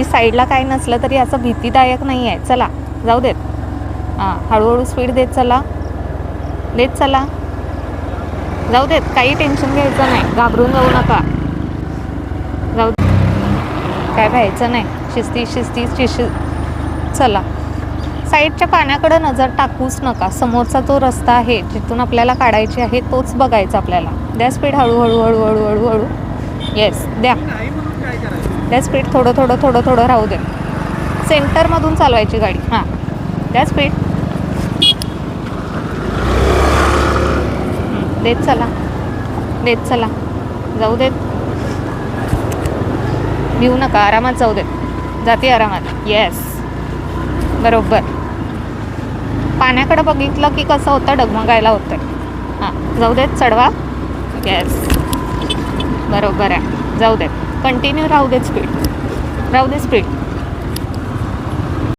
साईडला काही नसलं तरी असं भीतीदायक नाही आहे. चला जाऊ देत. हां, हळूहळू स्पीड देत चला, जाऊ देत. काही टेन्शन घ्यायचं नाही, घाबरून जाऊ नका. जाऊ दे, काय व्हायचं नाही. शिस्ती. चला, साईडच्या पाण्याकडे नजर टाकूच नका. समोरचा जो रस्ता आहे जिथून आपल्याला काढायची आहे तोच बघायचा आपल्याला. द्या स्पीड, हळूहळू. येस, द्या स्पीड. थोडं राहू दे. सेंटरमधून चालवायची गाडी. हां, द्या स्पीड. देत चला. जाऊ देत. भिवू नका, आरामात जाऊ देत. जाते आरामात. येस, बरोबर. पाण्याकडे बघितलं की कसं होतं, डगमगायला होतं. हां, जाऊ देत. चढवा. येस, बरोबर आहे. जाऊ देत. कंटिन्यू राहू देत स्पीड.